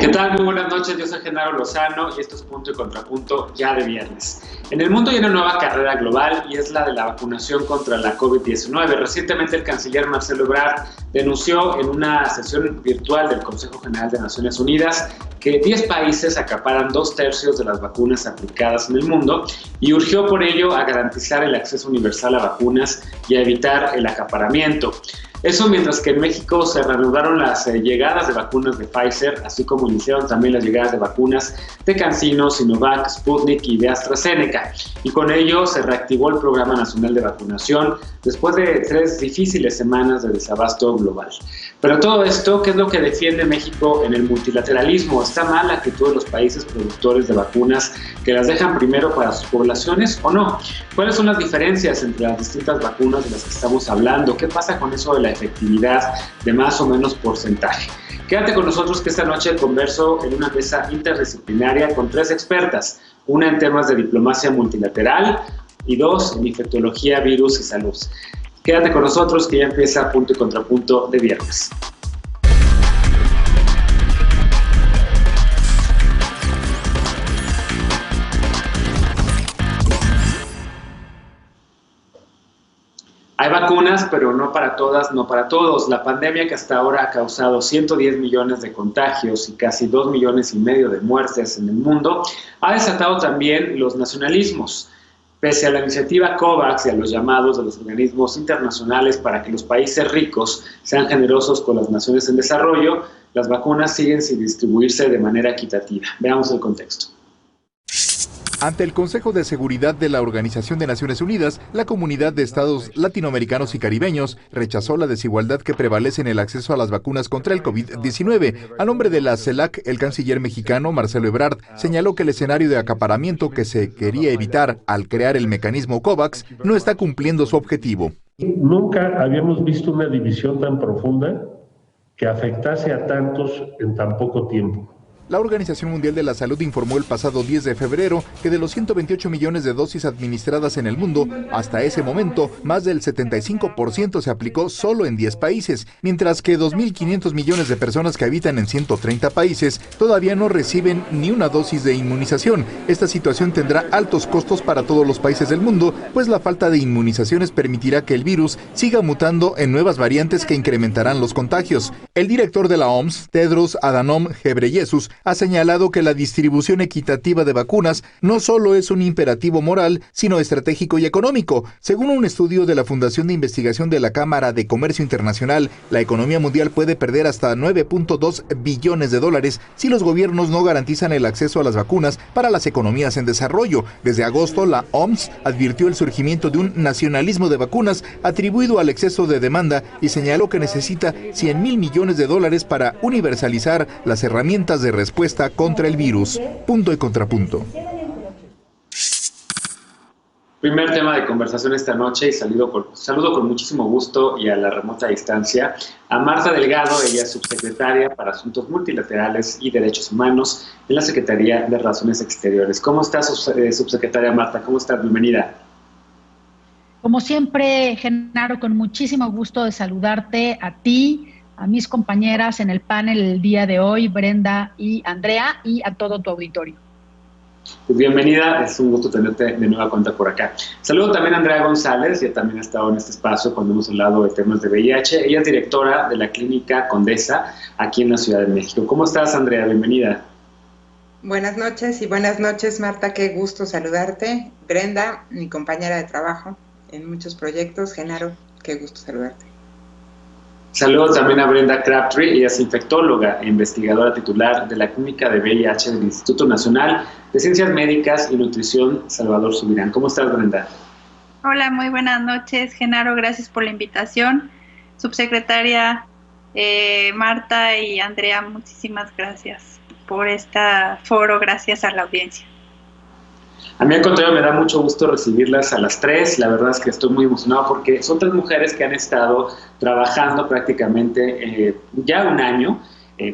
¿Qué tal? Muy buenas noches, yo soy Genaro Lozano y esto es Punto y Contrapunto ya de viernes. En el mundo hay una nueva carrera global y es la de la vacunación contra la COVID-19. Recientemente el canciller Marcelo Ebrard denunció en una sesión virtual del Consejo General de Naciones Unidas que 10 países acaparan 2/3 de las vacunas aplicadas en el mundo y urgió por ello a garantizar el acceso universal a vacunas y a evitar el acaparamiento. Eso mientras que en México se reanudaron las llegadas de vacunas de Pfizer, así como iniciaron también las llegadas de vacunas de CanSino, Sinovac, Sputnik y de AstraZeneca. Y con ello se reactivó el Programa Nacional de Vacunación después de 3 difíciles semanas de desabasto global. Pero todo esto, ¿qué es lo que defiende México en el multilateralismo? ¿Está mal la actitud de los países productores de vacunas que las dejan primero para sus poblaciones o no? ¿Cuáles son las diferencias entre las distintas vacunas de las que estamos hablando? ¿Qué pasa con eso de la efectividad de más o menos porcentaje? Quédate con nosotros que esta noche converso en una mesa interdisciplinaria con 3 expertas, una en temas de diplomacia multilateral y 2 en infectología, virus y salud. Quédate con nosotros que ya empieza Punto y Contrapunto de viernes. Hay vacunas, pero no para todas, no para todos. La pandemia que hasta ahora ha causado 110 millones de contagios y casi 2,5 millones de muertes en el mundo, ha desatado también los nacionalismos. Pese a la iniciativa COVAX y a los llamados de los organismos internacionales para que los países ricos sean generosos con las naciones en desarrollo, las vacunas siguen sin distribuirse de manera equitativa. Veamos el contexto. Ante el Consejo de Seguridad de la Organización de Naciones Unidas, la comunidad de estados latinoamericanos y caribeños rechazó la desigualdad que prevalece en el acceso a las vacunas contra el COVID-19. A nombre de la CELAC, el canciller mexicano Marcelo Ebrard señaló que el escenario de acaparamiento que se quería evitar al crear el mecanismo COVAX no está cumpliendo su objetivo. Nunca habíamos visto una división tan profunda que afectase a tantos en tan poco tiempo. La Organización Mundial de la Salud informó el pasado 10 de febrero que de los 128 millones de dosis administradas en el mundo, hasta ese momento, más del 75% se aplicó solo en 10 países, mientras que 2.500 millones de personas que habitan en 130 países todavía no reciben ni una dosis de inmunización. Esta situación tendrá altos costos para todos los países del mundo, pues la falta de inmunizaciones permitirá que el virus siga mutando en nuevas variantes que incrementarán los contagios. El director de la OMS, Tedros Adhanom Ghebreyesus, ha señalado que la distribución equitativa de vacunas no solo es un imperativo moral, sino estratégico y económico. Según un estudio de la Fundación de Investigación de la Cámara de Comercio Internacional, la economía mundial puede perder hasta $9.2 billones si los gobiernos no garantizan el acceso a las vacunas para las economías en desarrollo. Desde agosto, la OMS advirtió el surgimiento de un nacionalismo de vacunas atribuido al exceso de demanda y señaló que necesita $100,000 millones para universalizar las herramientas de respuesta contra el virus. Punto y contrapunto. Primer tema de conversación esta noche y saludo con muchísimo gusto y a la remota distancia a Marta Delgado. Ella es subsecretaria para Asuntos Multilaterales y Derechos Humanos en la Secretaría de Relaciones Exteriores. ¿Cómo estás, subsecretaria Marta? ¿Cómo estás? Bienvenida. Como siempre, Genaro, con muchísimo gusto de saludarte a ti, a mis compañeras en el panel el día de hoy, Brenda y Andrea, y a todo tu auditorio. Pues bienvenida, es un gusto tenerte de nueva cuenta por acá. Saludo también a Andrea González, ya también ha estado en este espacio cuando hemos hablado de temas de VIH. Ella es directora de la Clínica Condesa, aquí en la Ciudad de México. ¿Cómo estás, Andrea? Bienvenida. Buenas noches y buenas noches, Marta, qué gusto saludarte. Brenda, mi compañera de trabajo en muchos proyectos. Genaro, qué gusto saludarte. Saludos también a Brenda Crabtree, ella es infectóloga e investigadora titular de la Clínica de VIH del Instituto Nacional de Ciencias Médicas y Nutrición Salvador Subirán. ¿Cómo estás, Brenda? Hola, muy buenas noches, Genaro, gracias por la invitación. Subsecretaria Marta y Andrea, muchísimas gracias por este foro, gracias a la audiencia. A mí al contrario me da mucho gusto recibirlas a las 3, la verdad es que estoy muy emocionado porque son 3 mujeres que han estado trabajando prácticamente ya un año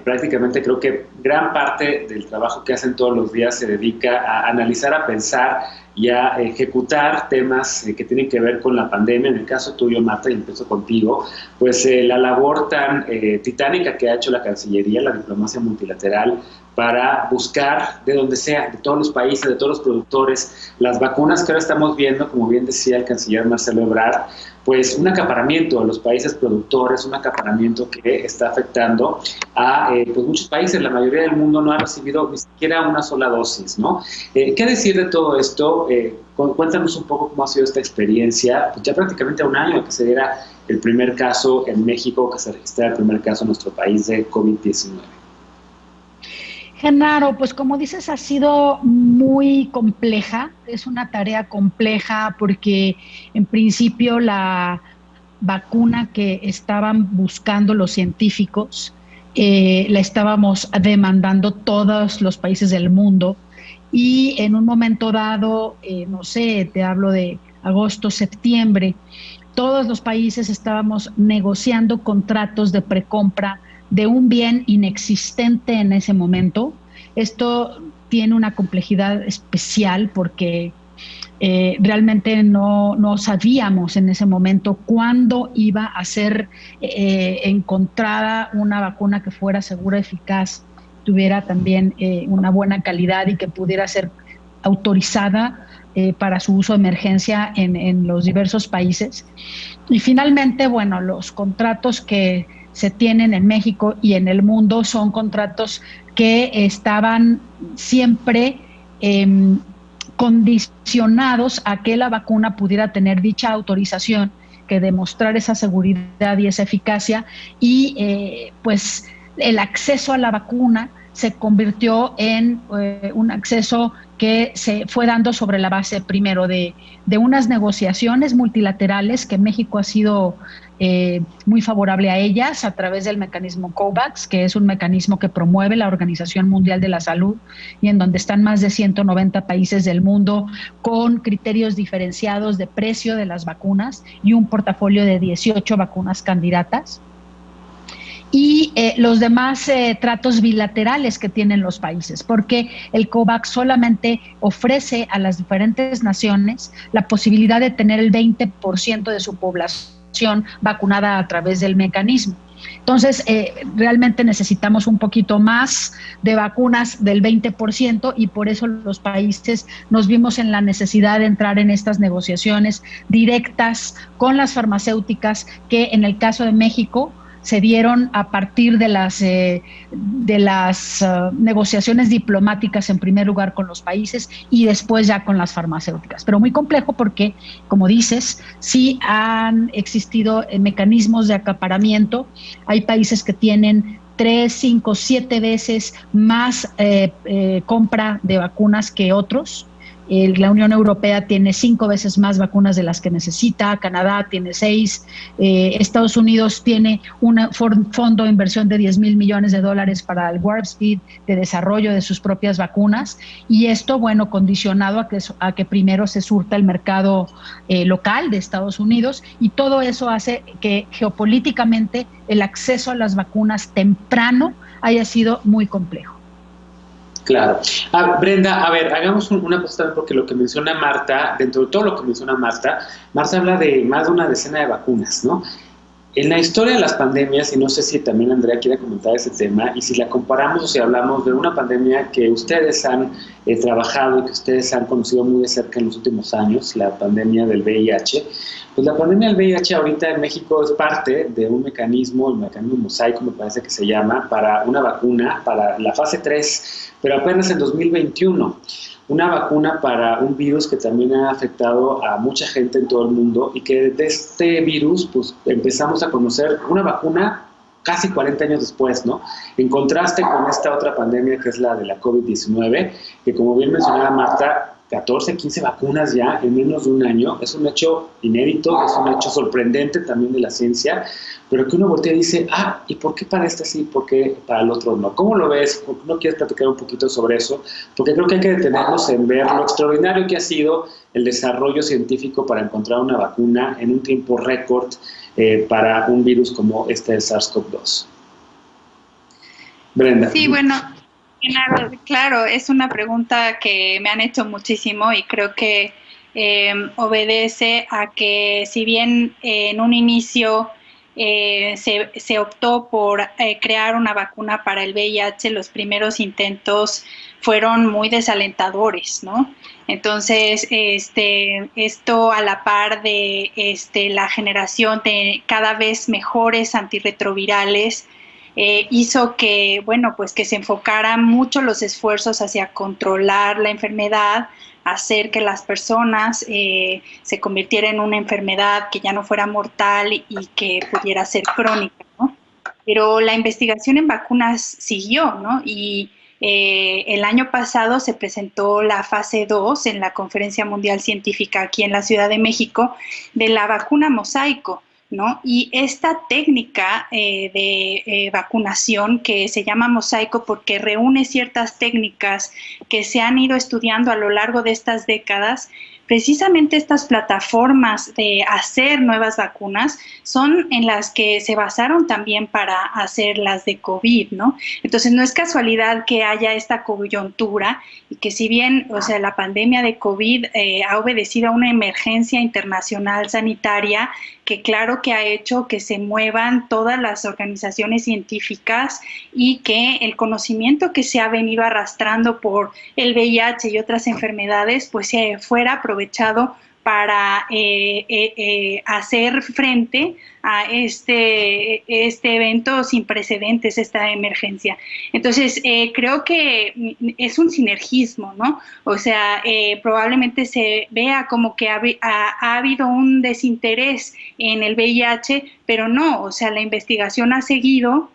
prácticamente creo que gran parte del trabajo que hacen todos los días se dedica a analizar, a pensar y a ejecutar temas que tienen que ver con la pandemia. En el caso tuyo, Marta, y empiezo contigo, pues la labor tan titánica que ha hecho la Cancillería, la diplomacia multilateral, para buscar de donde sea, de todos los países, de todos los productores, las vacunas que ahora estamos viendo, como bien decía el canciller Marcelo Ebrard, pues un acaparamiento de los países productores, un acaparamiento que está afectando a pues muchos países. La mayoría del mundo no ha recibido ni siquiera una sola dosis, ¿no? ¿Qué decir de todo esto? Cuéntanos un poco cómo ha sido esta experiencia, pues ya prácticamente a un año de que se diera el primer caso en México, que se registrara el primer caso en nuestro país de COVID-19. Genaro, pues como dices, ha sido muy compleja, es una tarea compleja porque en principio la vacuna que estaban buscando los científicos la estábamos demandando todos los países del mundo y en un momento dado, no sé, te hablo de agosto, septiembre, todos los países estábamos negociando contratos de precompra de un bien inexistente en ese momento. Esto tiene una complejidad especial porque realmente no sabíamos en ese momento cuándo iba a ser encontrada una vacuna que fuera segura, eficaz, tuviera también una buena calidad y que pudiera ser autorizada para su uso de emergencia en los diversos países. Y finalmente, bueno, los contratos que se tienen en México y en el mundo son contratos que estaban siempre condicionados a que la vacuna pudiera tener dicha autorización, que demostrar esa seguridad y esa eficacia, y pues el acceso a la vacuna se convirtió en un acceso que se fue dando sobre la base primero de unas negociaciones multilaterales que México ha sido muy favorable a ellas a través del mecanismo COVAX, que es un mecanismo que promueve la Organización Mundial de la Salud y en donde están más de 190 países del mundo con criterios diferenciados de precio de las vacunas y un portafolio de 18 vacunas candidatas. Y los demás tratos bilaterales que tienen los países, porque el COVAX solamente ofrece a las diferentes naciones la posibilidad de tener el 20% de su población vacunada a través del mecanismo. Entonces, realmente necesitamos un poquito más de vacunas del 20% y por eso los países nos vimos en la necesidad de entrar en estas negociaciones directas con las farmacéuticas que en el caso de México se dieron a partir de las negociaciones diplomáticas en primer lugar con los países y después ya con las farmacéuticas. Pero muy complejo porque, como dices, sí han existido mecanismos de acaparamiento. Hay países que tienen 3, 5, 7 veces más compra de vacunas que otros. La Unión Europea tiene 5 veces más vacunas de las que necesita, Canadá tiene 6, Estados Unidos tiene un fondo de inversión de $10,000 millones para el Warp Speed de desarrollo de sus propias vacunas, y esto, bueno, condicionado a que primero se surta el mercado local de Estados Unidos, y todo eso hace que geopolíticamente el acceso a las vacunas temprano haya sido muy complejo. Claro. Brenda, a ver, hagamos una cosa también, porque lo que menciona Marta, dentro de todo lo que menciona Marta habla de más de una decena de vacunas, ¿no? En la historia de las pandemias, y no sé si también Andrea quiere comentar ese tema, y si la comparamos o si hablamos de una pandemia que ustedes han trabajado y que ustedes han conocido muy de cerca en los últimos años, la pandemia del VIH, pues la pandemia del VIH ahorita en México es parte de un mecanismo, el mecanismo Mosaico me parece que se llama, para una vacuna, para la fase 3, pero apenas en 2021. Una vacuna para un virus que también ha afectado a mucha gente en todo el mundo y que de este virus pues empezamos a conocer una vacuna casi 40 años después, ¿no? En contraste con esta otra pandemia que es la de la COVID-19, que como bien mencionaba Marta, 14, 15 vacunas ya en menos de un año, es un hecho inédito, es un hecho sorprendente también de la ciencia, pero que uno voltea y dice, ¿y por qué para este sí, por qué para el otro no? ¿Cómo lo ves? ¿Por qué no quieres platicar un poquito sobre eso? Porque creo que hay que detenernos en ver lo extraordinario que ha sido el desarrollo científico para encontrar una vacuna en un tiempo récord para un virus como este del SARS-CoV-2. Brenda. Sí, bueno, claro, es una pregunta que me han hecho muchísimo y creo que obedece a que si bien en un inicio se optó por crear una vacuna para el VIH, los primeros intentos fueron muy desalentadores, ¿no? Entonces, esto a la par de la generación de cada vez mejores antirretrovirales, hizo que, bueno, pues que se enfocaran mucho los esfuerzos hacia controlar la enfermedad, hacer que las personas se convirtieran en una enfermedad que ya no fuera mortal y que pudiera ser crónica, ¿no? Pero la investigación en vacunas siguió, ¿no? Y el año pasado se presentó la fase 2 en la Conferencia Mundial Científica aquí en la Ciudad de México de la vacuna Mosaico, ¿no? Y esta técnica de vacunación, que se llama Mosaico porque reúne ciertas técnicas que se han ido estudiando a lo largo de estas décadas, precisamente estas plataformas de hacer nuevas vacunas son en las que se basaron también para hacer las de COVID, ¿no? Entonces no es casualidad que haya esta coyuntura y que si bien, o sea, la pandemia de COVID ha obedecido a una emergencia internacional sanitaria que claro que ha hecho que se muevan todas las organizaciones científicas y que el conocimiento que se ha venido arrastrando por el VIH y otras enfermedades pues se fuera aprovechado para hacer frente a este evento sin precedentes, esta emergencia. Entonces, creo que es un sinergismo, ¿no? O sea, probablemente se vea como que ha habido un desinterés en el VIH, pero no, o sea, la investigación ha seguido.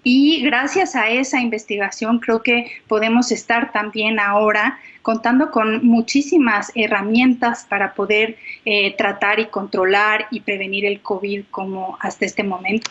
Y gracias a esa investigación creo que podemos estar también ahora contando con muchísimas herramientas para poder tratar y controlar y prevenir el COVID como hasta este momento.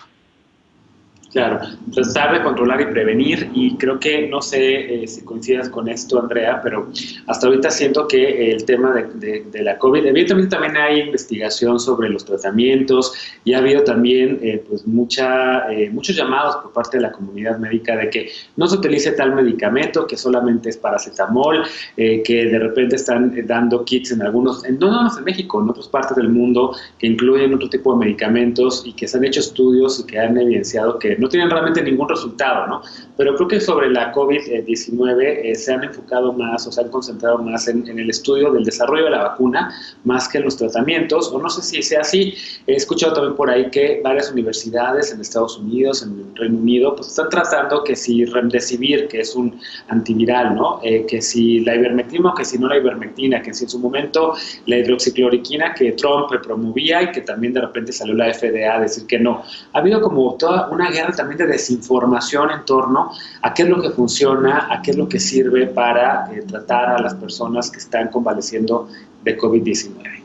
Claro, tratar de controlar y prevenir, y creo que, no sé si coincidas con esto, Andrea, pero hasta ahorita siento que el tema de la COVID, evidentemente también hay investigación sobre los tratamientos y ha habido también pues muchos llamados por parte de la comunidad médica de que no se utilice tal medicamento, que solamente es paracetamol, que de repente están dando kits en algunos, no en México, en otras partes del mundo, que incluyen otro tipo de medicamentos y que se han hecho estudios y que han evidenciado que no tienen realmente ningún resultado, ¿no? Pero creo que sobre la COVID-19 se han enfocado más o se han concentrado más en el estudio del desarrollo de la vacuna, más que en los tratamientos, o no sé si sea así. He escuchado también por ahí que varias universidades en Estados Unidos, en el Reino Unido, pues están tratando que si Remdesivir, que es un antiviral, ¿no? Que si la ivermectina o que si no la ivermectina, que si en su momento la hidroxicloroquina que Trump promovía y que también de repente salió la FDA a decir que no. Ha habido como toda una guerra también de desinformación en torno a qué es lo que funciona, a qué es lo que sirve para tratar a las personas que están convaleciendo de COVID-19.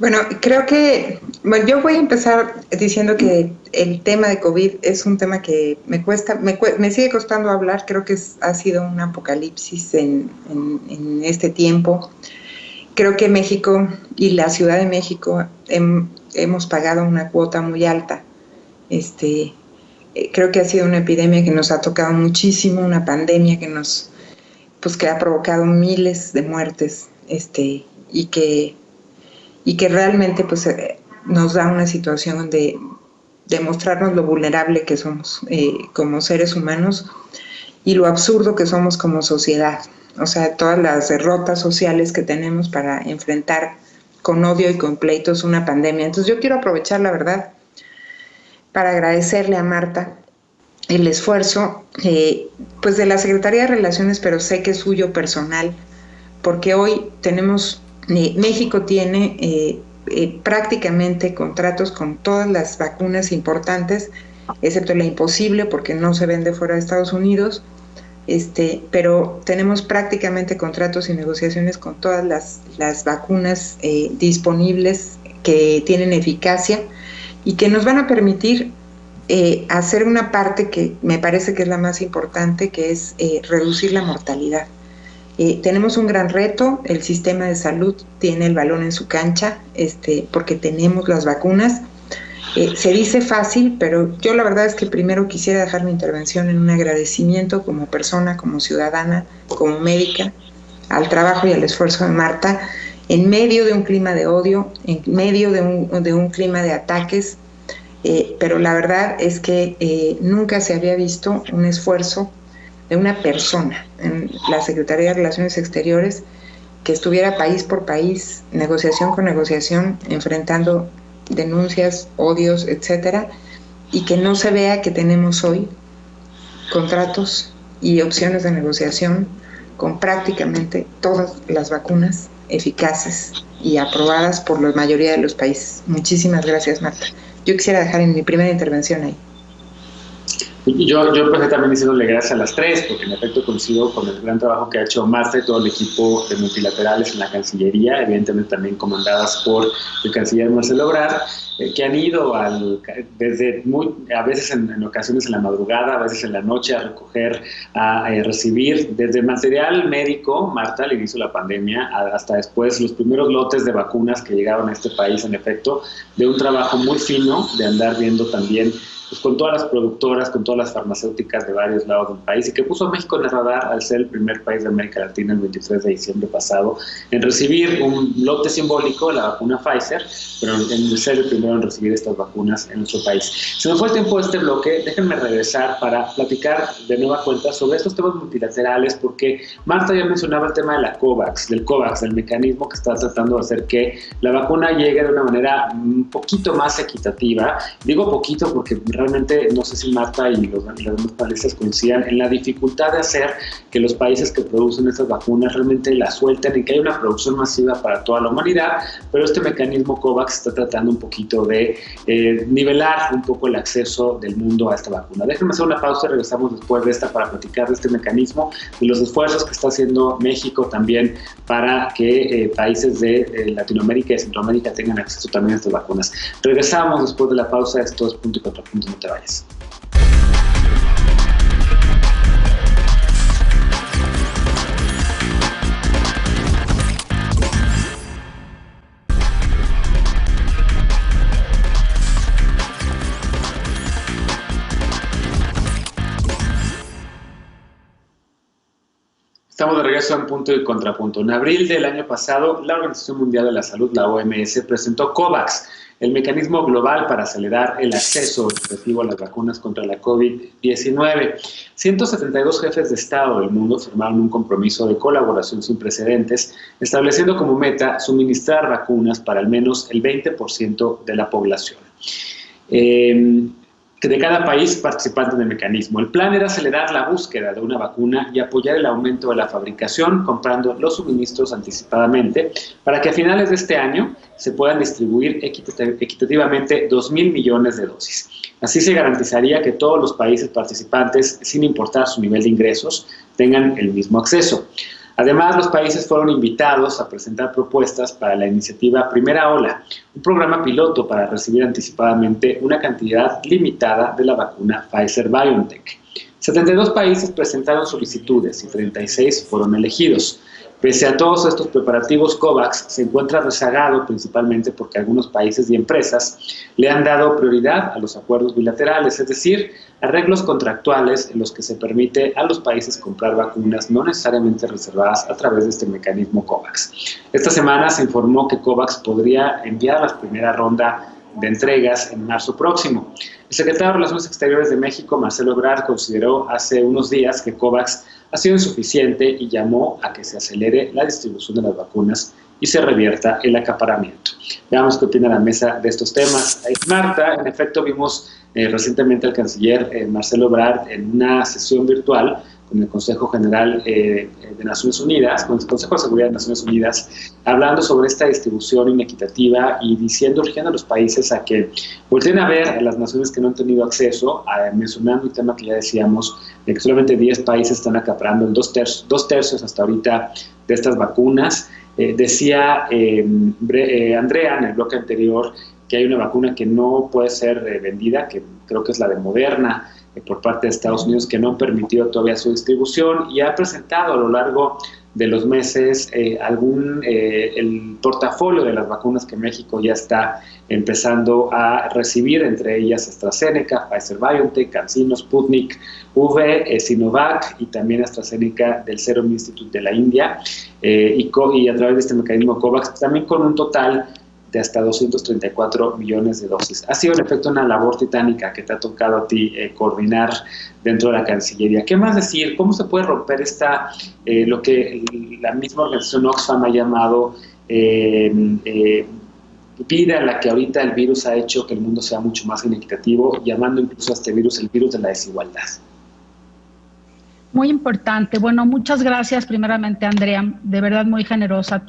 Bueno, creo que, yo voy a empezar diciendo que el tema de COVID es un tema que me sigue costando hablar. Creo que ha sido un apocalipsis en este tiempo. Creo que México y la Ciudad de México hemos pagado una cuota muy alta. Creo que ha sido una epidemia que nos ha tocado muchísimo, una pandemia que que ha provocado miles de muertes, y que realmente pues nos da una situación de mostrarnos lo vulnerable que somos como seres humanos y lo absurdo que somos como sociedad. O sea, todas las derrotas sociales que tenemos para enfrentar con odio y con pleitos una pandemia. Entonces yo quiero aprovechar, la verdad, para agradecerle a Marta el esfuerzo pues de la Secretaría de Relaciones, pero sé que es suyo personal, porque hoy México tiene prácticamente contratos con todas las vacunas importantes, excepto la imposible porque no se vende fuera de Estados Unidos, pero tenemos prácticamente contratos y negociaciones con todas las vacunas disponibles que tienen eficacia y que nos van a permitir hacer una parte que me parece que es la más importante, que es reducir la mortalidad. Tenemos un gran reto, el sistema de salud tiene el balón en su cancha, porque tenemos las vacunas Se dice fácil, pero yo la verdad es que primero quisiera dejar mi intervención en un agradecimiento como persona, como ciudadana, como médica, al trabajo y al esfuerzo de Marta, en medio de un clima de odio, en medio de un clima de ataques, pero la verdad es que nunca se había visto un esfuerzo de una persona en la Secretaría de Relaciones Exteriores que estuviera país por país, negociación con negociación, enfrentando denuncias, odios, etcétera, y que no se vea que tenemos hoy contratos y opciones de negociación con prácticamente todas las vacunas eficaces y aprobadas por la mayoría de los países. Muchísimas gracias, Marta. Yo quisiera dejar en mi primera intervención ahí. Yo empecé también diciéndole gracias a las tres, porque en efecto coincido con el gran trabajo que ha hecho Marta y todo el equipo de multilaterales en la Cancillería, evidentemente también comandadas por el canciller Marcelo Ebrard, que han ido desde a veces en ocasiones en la madrugada, a veces en la noche a recoger, a recibir desde material médico, Marta, al inicio de la pandemia, hasta después los primeros lotes de vacunas que llegaron a este país, en efecto, de un trabajo muy fino, de andar viendo también pues con todas las productoras, con todas las farmacéuticas de varios lados del país, y que puso a México en el radar al ser el primer país de América Latina el 23 de diciembre pasado en recibir un lote simbólico, la vacuna Pfizer, pero en ser el primero en recibir estas vacunas en nuestro país. Se me fue el tiempo de este bloque, déjenme regresar para platicar de nueva cuenta sobre estos temas multilaterales, porque Marta ya mencionaba el tema de la COVAX, del mecanismo que está tratando de hacer que la vacuna llegue de una manera un poquito más equitativa. Digo poquito porque realmente no sé si Marta y los demás países coincidan en la dificultad de hacer que los países que producen estas vacunas realmente las suelten y que haya una producción masiva para toda la humanidad, pero este mecanismo COVAX está tratando un poquito de nivelar un poco el acceso del mundo a esta vacuna. Déjenme hacer una pausa y regresamos después de esta para platicar de este mecanismo y los esfuerzos que está haciendo México también para que países de Latinoamérica y Centroamérica tengan acceso también a estas vacunas. Regresamos después de la pausa. Esto es Punto y Contrapunto. No te vayas. Estamos de regreso en Punto y Contrapunto. En abril del año pasado, la Organización Mundial de la Salud, la OMS, presentó COVAX, el mecanismo global para acelerar el acceso efectivo a las vacunas contra la COVID-19. 172 jefes de Estado del mundo firmaron un compromiso de colaboración sin precedentes, estableciendo como meta suministrar vacunas para al menos el 20% de la población de cada país participante del mecanismo. El plan era acelerar la búsqueda de una vacuna y apoyar el aumento de la fabricación, comprando los suministros anticipadamente, para que a finales de este año se puedan distribuir equitativamente 2.000 millones de dosis. Así se garantizaría que todos los países participantes, sin importar su nivel de ingresos, tengan el mismo acceso. Además, los países fueron invitados a presentar propuestas para la iniciativa Primera Ola, un programa piloto para recibir anticipadamente una cantidad limitada de la vacuna Pfizer-BioNTech. 72 países presentaron solicitudes y 36 fueron elegidos. Pese a todos estos preparativos, COVAX se encuentra rezagado principalmente porque algunos países y empresas le han dado prioridad a los acuerdos bilaterales, es decir, arreglos contractuales en los que se permite a los países comprar vacunas no necesariamente reservadas a través de este mecanismo COVAX. Esta semana se informó que COVAX podría enviar la primera ronda de entregas en marzo próximo. El secretario de Relaciones Exteriores de México, Marcelo Ebrard, consideró hace unos días que COVAX ha sido insuficiente y llamó a que se acelere la distribución de las vacunas y se revierta el acaparamiento. Veamos qué opina la mesa de estos temas. Marta, en efecto, vimos recientemente al canciller Marcelo Ebrard en una sesión virtual con el Consejo General de Naciones Unidas, con el Consejo de Seguridad de Naciones Unidas, hablando sobre esta distribución inequitativa y urgiendo a los países a que volteen a ver a las naciones que no han tenido acceso, mencionando un tema que ya decíamos, de que solamente 10 países están acaparando el dos tercios hasta ahorita de estas vacunas. Decía Andrea en el bloque anterior que hay una vacuna que no puede ser vendida, que creo que es la de Moderna, por parte de Estados Unidos, que no han permitido todavía su distribución y ha presentado a lo largo de los meses el portafolio de las vacunas que México ya está empezando a recibir, entre ellas AstraZeneca, Pfizer-BioNTech, CanSino, Sputnik V, Sinovac y también AstraZeneca del Serum Institute de la India, y a través de este mecanismo COVAX, también con un total de hasta 234 millones de dosis. Ha sido en efecto una labor titánica que te ha tocado a ti coordinar dentro de la Cancillería. ¿Qué más decir? ¿Cómo se puede romper lo que la misma organización Oxfam ha llamado vida en la que ahorita el virus ha hecho que el mundo sea mucho más inequitativo, llamando incluso a este virus el virus de la desigualdad? Muy importante. Bueno, muchas gracias primeramente, Andrea. De verdad muy generosa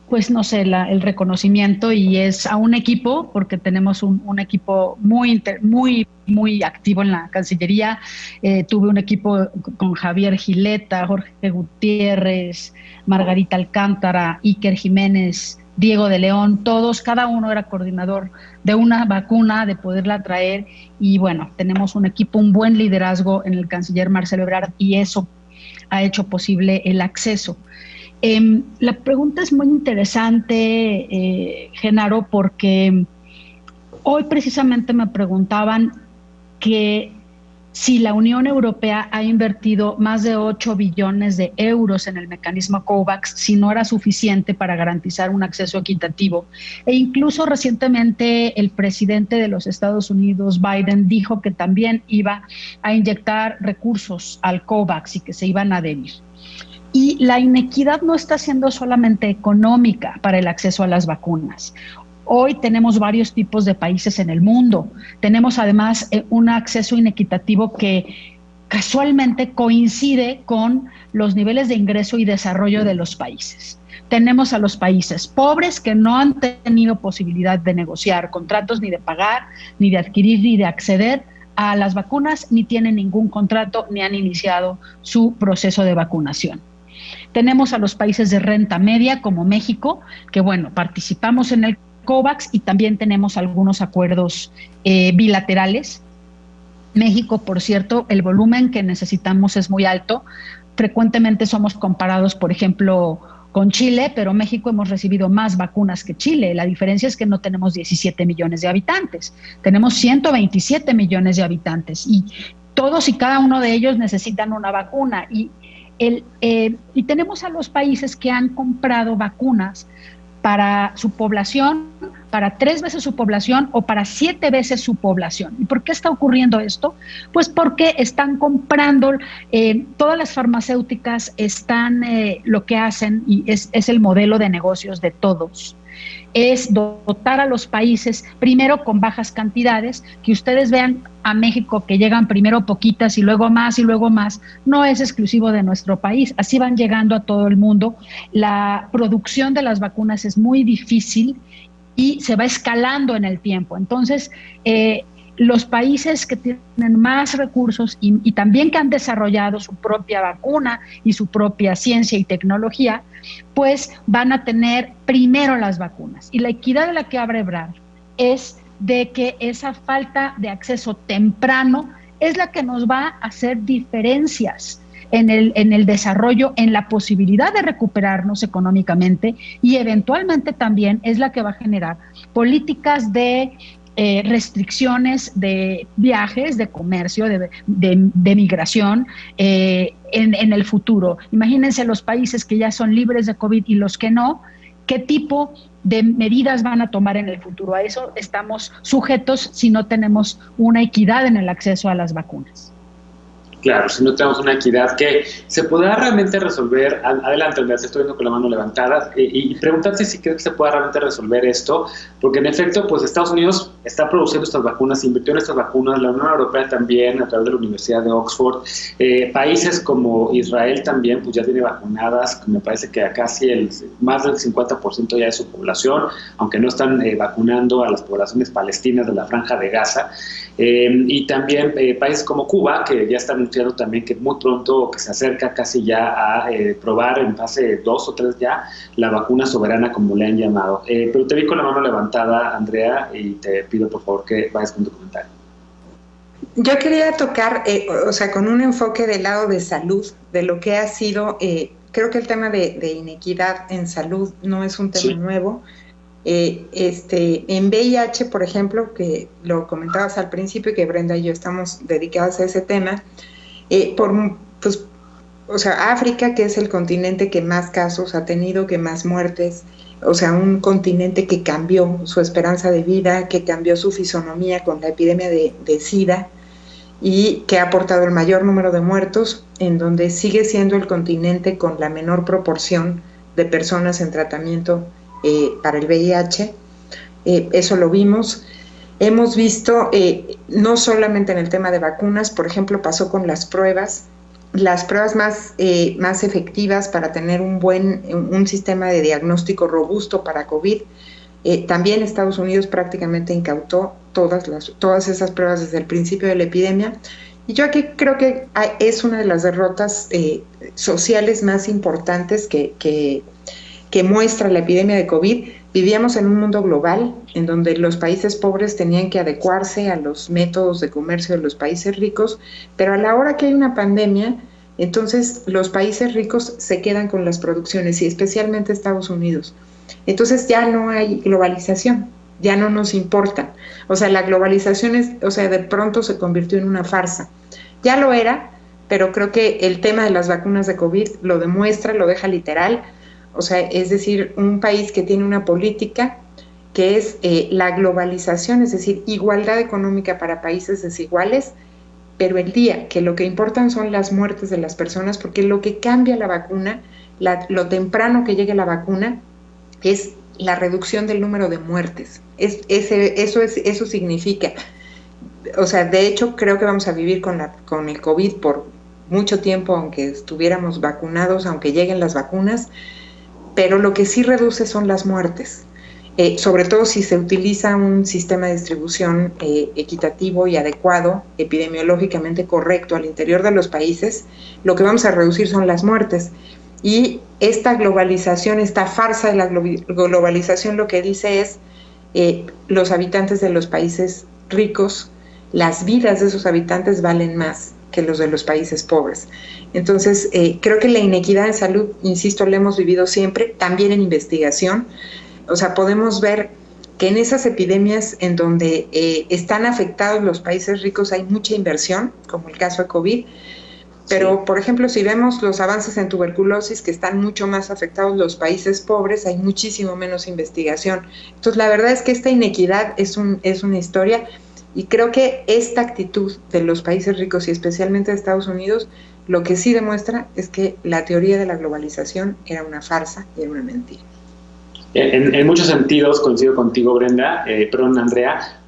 el reconocimiento, y es a un equipo, porque tenemos un equipo muy activo en la Cancillería. Tuve un equipo con Javier Gileta, Jorge Gutiérrez, Margarita Alcántara, Iker Jiménez, Diego de León, todos, cada uno era coordinador de una vacuna, de poderla traer, y bueno, tenemos un equipo, un buen liderazgo en el canciller Marcelo Ebrard, y eso ha hecho posible el acceso. La pregunta es muy interesante, Genaro, porque hoy precisamente me preguntaban que si la Unión Europea ha invertido más de 8 billones de euros en el mecanismo COVAX, si no era suficiente para garantizar un acceso equitativo. E incluso recientemente el presidente de los Estados Unidos, Biden, dijo que también iba a inyectar recursos al COVAX y que se iban a adherir. Y la inequidad no está siendo solamente económica para el acceso a las vacunas. Hoy tenemos varios tipos de países en el mundo. Tenemos además un acceso inequitativo que casualmente coincide con los niveles de ingreso y desarrollo de los países. Tenemos a los países pobres que no han tenido posibilidad de negociar contratos, ni de pagar, ni de adquirir, ni de acceder a las vacunas, ni tienen ningún contrato, ni han iniciado su proceso de vacunación. Tenemos a los países de renta media como México, que bueno, participamos en el COVAX y también tenemos algunos acuerdos bilaterales. México, por cierto, el volumen que necesitamos es muy alto. Frecuentemente somos comparados, por ejemplo, con Chile, pero México hemos recibido más vacunas que Chile. La diferencia es que no tenemos 17 millones de habitantes, tenemos 127 millones de habitantes y todos y cada uno de ellos necesitan una vacuna. Y tenemos a los países que han comprado vacunas para su población, para 3 veces su población o para 7 veces su población. ¿Y por qué está ocurriendo esto? Pues porque están comprando, todas las farmacéuticas están, lo que hacen, y es el modelo de negocios de todos, es dotar a los países primero con bajas cantidades, que ustedes vean a México que llegan primero poquitas y luego más, no es exclusivo de nuestro país, así van llegando a todo el mundo. La producción de las vacunas es muy difícil y se va escalando en el tiempo. Entonces, los países que tienen más recursos y también que han desarrollado su propia vacuna y su propia ciencia y tecnología, pues van a tener primero las vacunas. Y la equidad de la que habla Ebrard es de que esa falta de acceso temprano es la que nos va a hacer diferencias en el desarrollo, en la posibilidad de recuperarnos económicamente, y eventualmente también es la que va a generar políticas de restricciones de viajes, de comercio, de migración en el futuro. Imagínense los países que ya son libres de COVID y los que no, ¿qué tipo de medidas van a tomar en el futuro? A eso estamos sujetos si no tenemos una equidad en el acceso a las vacunas. Claro, si no tenemos una equidad que se podrá realmente resolver. Adelante, Andrea, te estoy viendo con la mano levantada, y preguntarte si crees que se pueda realmente resolver esto, porque en efecto, pues Estados Unidos está produciendo estas vacunas, invirtió en estas vacunas, la Unión Europea también, a través de la Universidad de Oxford, países como Israel también, pues ya tiene vacunadas, me parece que casi más del 50% ya de su población, aunque no están vacunando a las poblaciones palestinas de la Franja de Gaza, y también países como Cuba, que ya están anunciando también que muy pronto, que se acerca casi ya a probar en fase 2 o 3 ya la vacuna soberana, como le han llamado. Pero te vi con la mano levantada, Andrea, y te pido por favor que vayas con tu comentario. Yo quería tocar, con un enfoque del lado de salud, de lo que ha sido creo que el tema de inequidad en salud no es un tema nuevo. En VIH, por ejemplo, que lo comentabas al principio, que Brenda y yo estamos dedicadas a ese tema, África, que es el continente que más casos ha tenido, que más muertes, o sea, un continente que cambió su esperanza de vida, que cambió su fisonomía con la epidemia de SIDA y que ha aportado el mayor número de muertos, en donde sigue siendo el continente con la menor proporción de personas en tratamiento para el VIH. Eso lo vimos. Hemos visto, no solamente en el tema de vacunas, por ejemplo, pasó con las pruebas más efectivas para tener un sistema de diagnóstico robusto para COVID. También Estados Unidos prácticamente incautó todas esas pruebas desde el principio de la epidemia. Y yo aquí creo que es una de las derrotas sociales más importantes que muestra la epidemia de COVID. Vivíamos en un mundo global en donde los países pobres tenían que adecuarse a los métodos de comercio de los países ricos, pero a la hora que hay una pandemia, entonces los países ricos se quedan con las producciones, y especialmente Estados Unidos. Entonces ya no hay globalización, ya no nos importa. O sea, la globalización de pronto se convirtió en una farsa. Ya lo era, pero creo que el tema de las vacunas de COVID lo demuestra, lo deja literal. O sea, es decir, un país que tiene una política que es la globalización, es decir, igualdad económica para países desiguales, pero el día que lo que importan son las muertes de las personas, porque lo que cambia la vacuna, lo temprano que llegue la vacuna, es la reducción del número de muertes. Eso significa, o sea, de hecho creo que vamos a vivir con el COVID por mucho tiempo, aunque estuviéramos vacunados, aunque lleguen las vacunas, pero lo que sí reduce son las muertes, sobre todo si se utiliza un sistema de distribución equitativo y adecuado, epidemiológicamente correcto al interior de los países. Lo que vamos a reducir son las muertes. Y esta globalización, esta farsa de la globalización, lo que dice es los habitantes de los países ricos, las vidas de esos habitantes valen más que los de los países pobres. Entonces, creo que la inequidad en salud, insisto, la hemos vivido siempre, también en investigación. O sea, podemos ver que en esas epidemias en donde están afectados los países ricos hay mucha inversión, como el caso de COVID, pero, por ejemplo, si vemos los avances en tuberculosis, que están mucho más afectados los países pobres, hay muchísimo menos investigación. Entonces, la verdad es que esta inequidad es una historia, y creo que esta actitud de los países ricos y especialmente de Estados Unidos, lo que sí demuestra es que la teoría de la globalización era una farsa y era una mentira. En muchos sentidos coincido contigo, Andrea,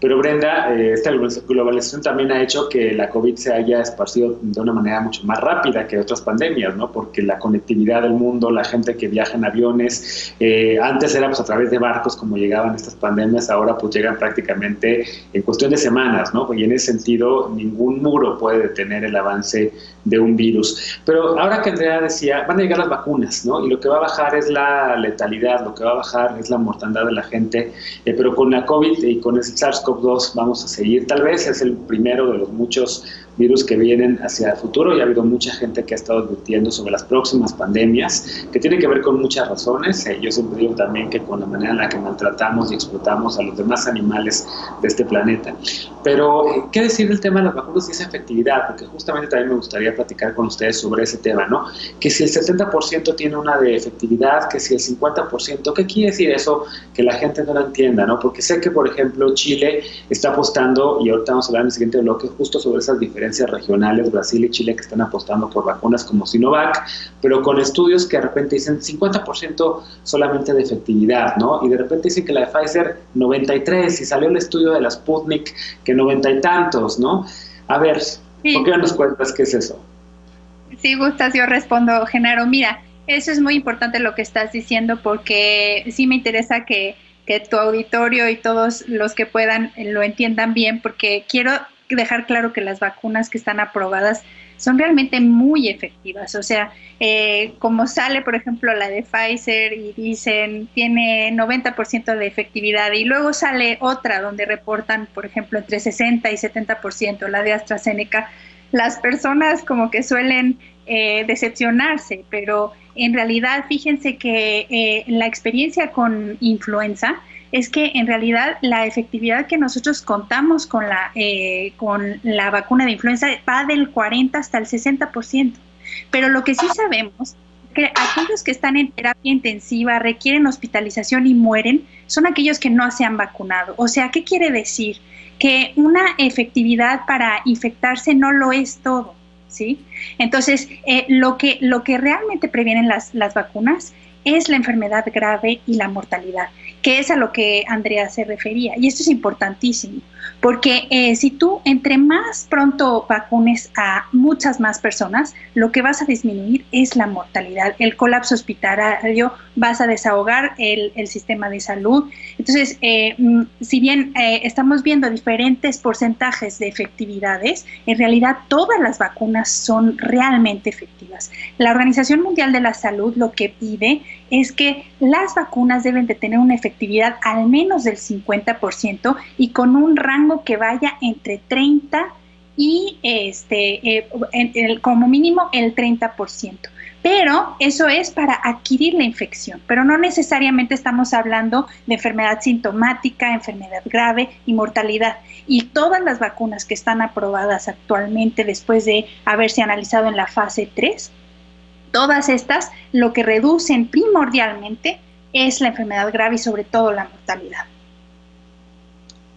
pero Brenda, esta globalización también ha hecho que la COVID se haya esparcido de una manera mucho más rápida que otras pandemias, ¿no? Porque la conectividad del mundo, la gente que viaja en aviones, antes era pues a través de barcos como llegaban estas pandemias, ahora pues llegan prácticamente en cuestión de semanas, ¿no? Y en ese sentido ningún muro puede detener el avance de un virus. Pero ahora que Andrea decía, van a llegar las vacunas, ¿no? Y lo que va a bajar es la letalidad, lo que va a bajar es la mortandad de la gente, pero con la COVID y con el SARS-CoV-2 vamos a seguir. Tal vez es el primero de los muchos virus que vienen hacia el futuro, y ha habido mucha gente que ha estado advirtiendo sobre las próximas pandemias, que tienen que ver con muchas razones. Yo siempre digo también que con la manera en la que maltratamos y explotamos a los demás animales de este planeta. Pero, ¿qué decir del tema de las vacunas y esa efectividad? Porque justamente también me gustaría platicar con ustedes sobre ese tema, ¿no? Que si el 70% tiene una de efectividad, que si el 50%, ¿qué quiere decir eso? Que la gente no lo entienda, ¿no? Porque sé que, por ejemplo, Chile está apostando, y ahorita vamos a hablar en el siguiente bloque, justo sobre esas diferencias regionales, Brasil y Chile, que están apostando por vacunas como Sinovac, pero con estudios que de repente dicen 50% solamente de efectividad, ¿no? Y de repente dicen que la de Pfizer 93%, y salió el estudio de la Sputnik que 90 y tantos, ¿no? A ver, sí. ¿Por qué no nos cuentas qué es eso? Si gustas, yo respondo, Genaro. Mira, eso es muy importante lo que estás diciendo, porque sí me interesa que tu auditorio y todos los que puedan lo entiendan bien, porque quiero dejar claro que las vacunas que están aprobadas son realmente muy efectivas. O sea, como sale, por ejemplo, la de Pfizer y dicen tiene 90% de efectividad, y luego sale otra donde reportan, por ejemplo, entre 60 y 70%, la de AstraZeneca, las personas como que suelen decepcionarse, pero en realidad fíjense que la experiencia con influenza es que en realidad la efectividad que nosotros contamos con la vacuna de influenza va del 40 hasta el 60%. Pero lo que sí sabemos es que aquellos que están en terapia intensiva, requieren hospitalización y mueren, son aquellos que no se han vacunado. O sea, ¿qué quiere decir? Que una efectividad para infectarse no lo es todo, ¿sí? Entonces, lo que realmente previenen las vacunas es la enfermedad grave y la mortalidad, que es a lo que Andrea se refería. Y esto es importantísimo, porque si tú entre más pronto vacunes a muchas más personas, lo que vas a disminuir es la mortalidad, el colapso hospitalario, vas a desahogar el sistema de salud. Entonces, si bien estamos viendo diferentes porcentajes de efectividades, en realidad todas las vacunas son realmente efectivas. La Organización Mundial de la Salud lo que pide es que las vacunas deben de tener una efectividad al menos del 50% y con un rango que vaya entre 30 y como mínimo el 30%. Pero eso es para adquirir la infección, pero no necesariamente estamos hablando de enfermedad sintomática, enfermedad grave y mortalidad. Y todas las vacunas que están aprobadas actualmente después de haberse analizado en la fase 3, todas estas lo que reducen primordialmente es la enfermedad grave y sobre todo la mortalidad.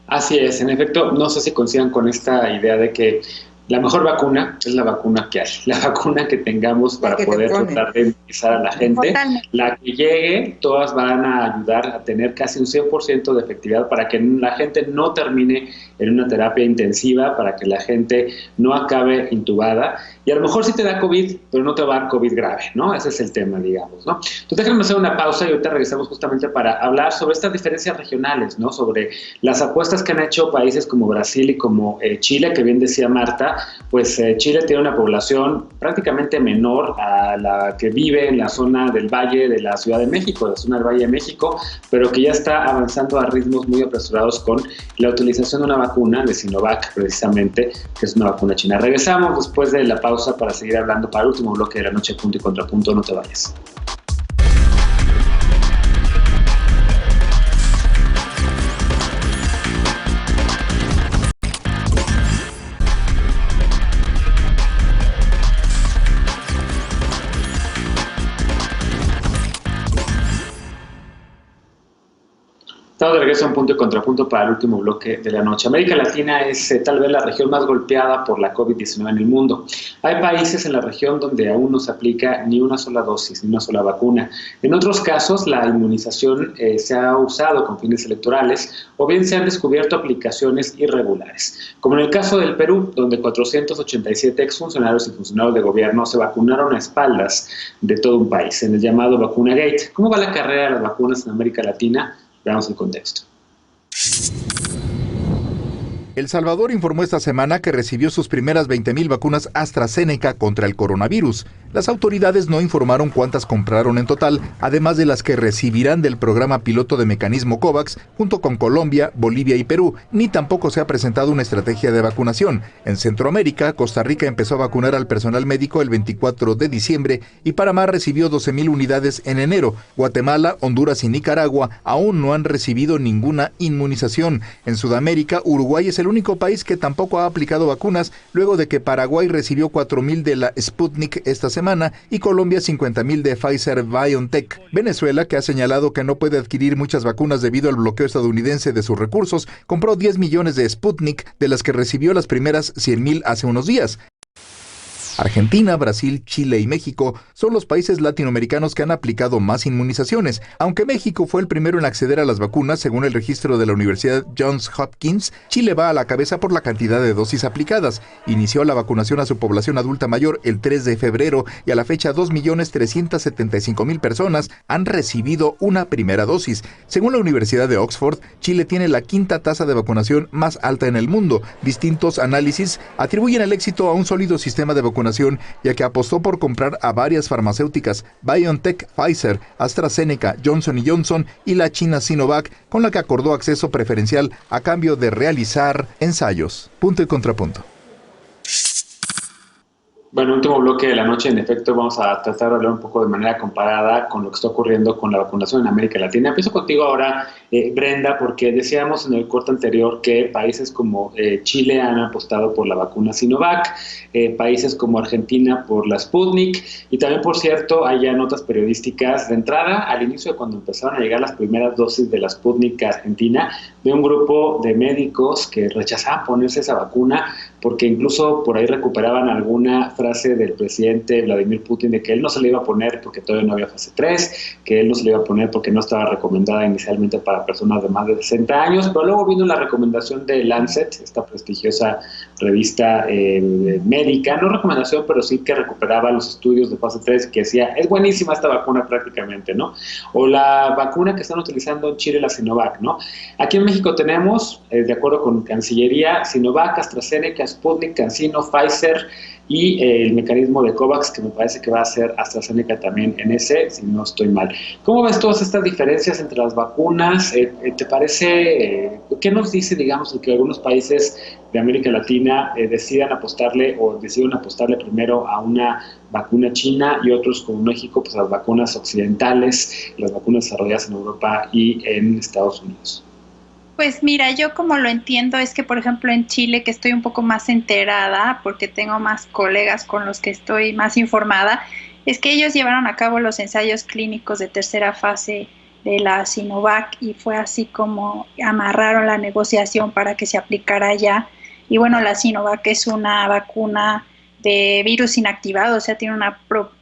Así es, en efecto, no sé si coincidan con esta idea de que la mejor vacuna es la vacuna que hay, la vacuna que tengamos para poder tratar de inmunizar a la gente. Totalmente. La que llegue, todas van a ayudar a tener casi un 100% de efectividad para que la gente no termine en una terapia intensiva, para que la gente no acabe intubada. Y a lo mejor sí te da COVID, pero no te va a dar COVID grave, ¿no? Ese es el tema, digamos, ¿no? Entonces déjenme hacer una pausa y ahorita regresamos justamente para hablar sobre estas diferencias regionales, ¿no? Sobre las apuestas que han hecho países como Brasil y como Chile, que bien decía Marta, pues Chile tiene una población prácticamente menor a la que vive en la zona del Valle de la Ciudad de México, la zona del Valle de México, pero que ya está avanzando a ritmos muy apresurados con la utilización de una vacuna de Sinovac, precisamente, que es una vacuna china. Regresamos después de la pausa para seguir hablando para el último bloque de la noche, punto y contrapunto. No te vayas. Estamos de regreso a un punto y contrapunto para el último bloque de la noche. América Latina es tal vez la región más golpeada por la COVID-19 en el mundo. Hay países en la región donde aún no se aplica ni una sola dosis, ni una sola vacuna. En otros casos, la inmunización se ha usado con fines electorales o bien se han descubierto aplicaciones irregulares. Como en el caso del Perú, donde 487 exfuncionarios y funcionarios de gobierno se vacunaron a espaldas de todo un país, en el llamado Vacunagate. ¿Cómo va la carrera de las vacunas en América Latina? Veamos el contexto. El Salvador informó esta semana que recibió sus primeras 20,000 vacunas AstraZeneca contra el coronavirus. Las autoridades no informaron cuántas compraron en total, además de las que recibirán del programa piloto de mecanismo COVAX, junto con Colombia, Bolivia y Perú, ni tampoco se ha presentado una estrategia de vacunación. En Centroamérica, Costa Rica empezó a vacunar al personal médico el 24 de diciembre y Panamá recibió 12,000 unidades en enero. Guatemala, Honduras y Nicaragua aún no han recibido ninguna inmunización. En Sudamérica, Uruguay es el único país que tampoco ha aplicado vacunas, luego de que Paraguay recibió 4,000 de la Sputnik esta semana y Colombia 50,000 de Pfizer-BioNTech. Venezuela, que ha señalado que no puede adquirir muchas vacunas debido al bloqueo estadounidense de sus recursos, compró 10 millones de Sputnik, de las que recibió las primeras 100,000 hace unos días. Argentina, Brasil, Chile y México son los países latinoamericanos que han aplicado más inmunizaciones, aunque México fue el primero en acceder a las vacunas según el registro de la Universidad Johns Hopkins. Chile va a la cabeza por la cantidad de dosis aplicadas. Inició la vacunación a su población adulta mayor el 3 de febrero y a la fecha 2.375.000 personas han recibido una primera dosis. Según la Universidad de Oxford, Chile tiene la quinta tasa de vacunación más alta en el mundo. Distintos análisis atribuyen el éxito a un sólido sistema de vacunación, ya que apostó por comprar a varias farmacéuticas, BioNTech, Pfizer, AstraZeneca, Johnson & Johnson y la china Sinovac, con la que acordó acceso preferencial a cambio de realizar ensayos. Punto y contrapunto. Bueno, último bloque de la noche, en efecto, vamos a tratar de hablar un poco de manera comparada con lo que está ocurriendo con la vacunación en América Latina. Empiezo contigo ahora, Brenda, porque decíamos en el corte anterior que países como Chile han apostado por la vacuna Sinovac, países como Argentina por la Sputnik, y también, por cierto, hay ya notas periodísticas de entrada, al inicio de cuando empezaron a llegar las primeras dosis de la Sputnik a Argentina, de un grupo de médicos que rechazaban ponerse esa vacuna porque incluso por ahí recuperaban alguna frase del presidente Vladimir Putin de que él no se le iba a poner porque todavía no había fase 3, que él no se le iba a poner porque no estaba recomendada inicialmente para personas de más de 60 años, pero luego vino la recomendación de Lancet, esta prestigiosa revista médica, no recomendación, pero sí que recuperaba los estudios de fase 3, que decía, es buenísima esta vacuna prácticamente, ¿no? O la vacuna que están utilizando en Chile, la Sinovac, ¿no? Aquí en México tenemos, de acuerdo con Cancillería, Sinovac, AstraZeneca, Sputnik, CanSino, Pfizer y el mecanismo de COVAX, que me parece que va a ser AstraZeneca también en ese, si no estoy mal. ¿Cómo ves todas estas diferencias entre las vacunas? ¿Te parece, qué nos dice, digamos, que algunos países de América Latina decidan apostarle o decidieron apostarle primero a una vacuna china y otros como México, pues las vacunas occidentales, las vacunas desarrolladas en Europa y en Estados Unidos? Pues mira, yo como lo entiendo es que, por ejemplo, en Chile, que estoy un poco más enterada, porque tengo más colegas con los que estoy más informada, es que ellos llevaron a cabo los ensayos clínicos de tercera fase de la Sinovac y fue así como amarraron la negociación para que se aplicara allá. Y bueno, la Sinovac es una vacuna de virus inactivado, o sea, tiene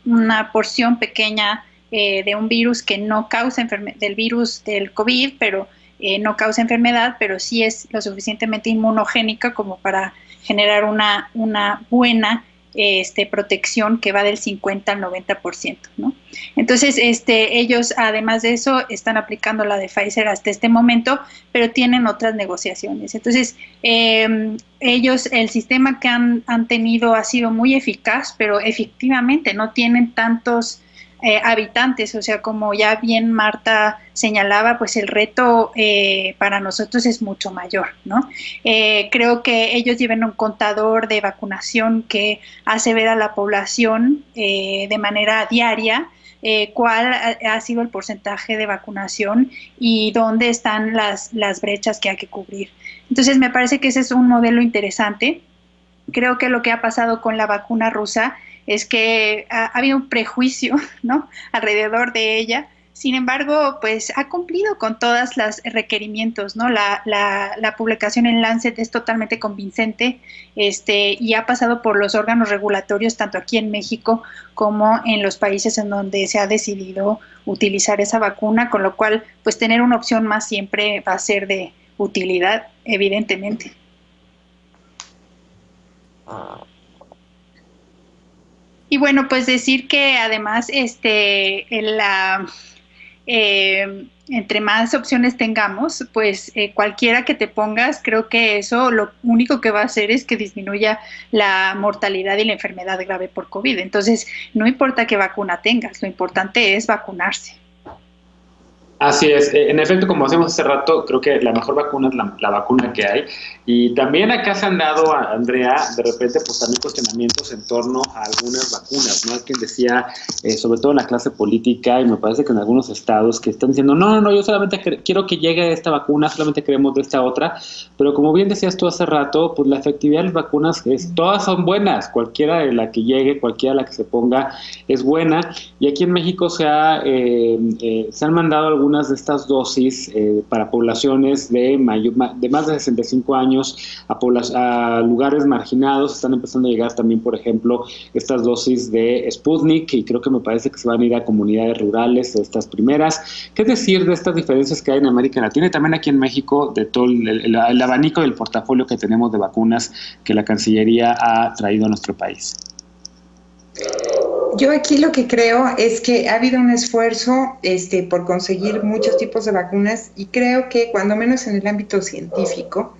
una porción pequeña de un virus que no causa del virus del COVID, pero no causa enfermedad, pero sí es lo suficientemente inmunogénica como para generar una buena protección que va del 50 al 90%, ¿no? Entonces, ellos, además de eso, están aplicando la de Pfizer hasta este momento, pero tienen otras negociaciones. Entonces, ellos, el sistema que han tenido ha sido muy eficaz, pero efectivamente no tienen tantos habitantes, o sea, como ya bien Marta señalaba, pues el reto para nosotros es mucho mayor, ¿no? Creo que ellos llevan un contador de vacunación que hace ver a la población de manera diaria cuál ha sido el porcentaje de vacunación y dónde están las brechas que hay que cubrir. Entonces, me parece que ese es un modelo interesante. Creo que lo que ha pasado con la vacuna rusa es que ha habido un prejuicio, ¿no?, alrededor de ella. Sin embargo, pues ha cumplido con todos los requerimientos, ¿no? La publicación en Lancet es totalmente convincente y ha pasado por los órganos regulatorios tanto aquí en México como en los países en donde se ha decidido utilizar esa vacuna, con lo cual, pues tener una opción más siempre va a ser de utilidad, evidentemente. Y bueno, pues decir que además entre más opciones tengamos, pues cualquiera que te pongas, creo que eso lo único que va a hacer es que disminuya la mortalidad y la enfermedad grave por COVID. Entonces, no importa qué vacuna tengas, lo importante es vacunarse. Así es, en efecto, como hacemos hace rato, creo que la mejor vacuna es la vacuna que hay. Y también acá se han dado, Andrea, de repente, pues también cuestionamientos en torno a algunas vacunas, ¿no? Hay quien decía, sobre todo en la clase política, y me parece que en algunos estados, que están diciendo, no, yo solamente quiero que llegue esta vacuna, solamente queremos de esta otra. Pero como bien decías tú hace rato, pues la efectividad de las vacunas, todas son buenas, cualquiera de la que llegue, cualquiera de la que se ponga es buena. Y aquí en México se han mandado algunas de estas dosis para poblaciones de más de 65 años a lugares marginados. Están empezando a llegar también, por ejemplo, estas dosis de Sputnik, y creo que me parece que se van a ir a comunidades rurales de estas primeras. ¿Qué decir de estas diferencias que hay en América Latina y también aquí en México, de todo el abanico del portafolio que tenemos de vacunas que la Cancillería ha traído a nuestro país? Yo aquí lo que creo es que ha habido un esfuerzo por conseguir muchos tipos de vacunas, y creo que cuando menos en el ámbito científico,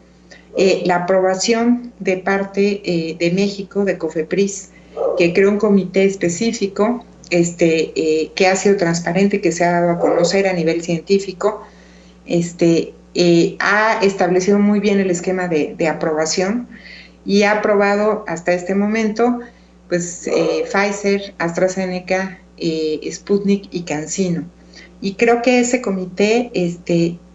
la aprobación de parte de México, de COFEPRIS, que creó un comité específico que ha sido transparente, que se ha dado a conocer a nivel científico, ha establecido muy bien el esquema de aprobación y ha aprobado hasta este momento Pfizer, AstraZeneca, Sputnik y CanSino. Y creo que ese comité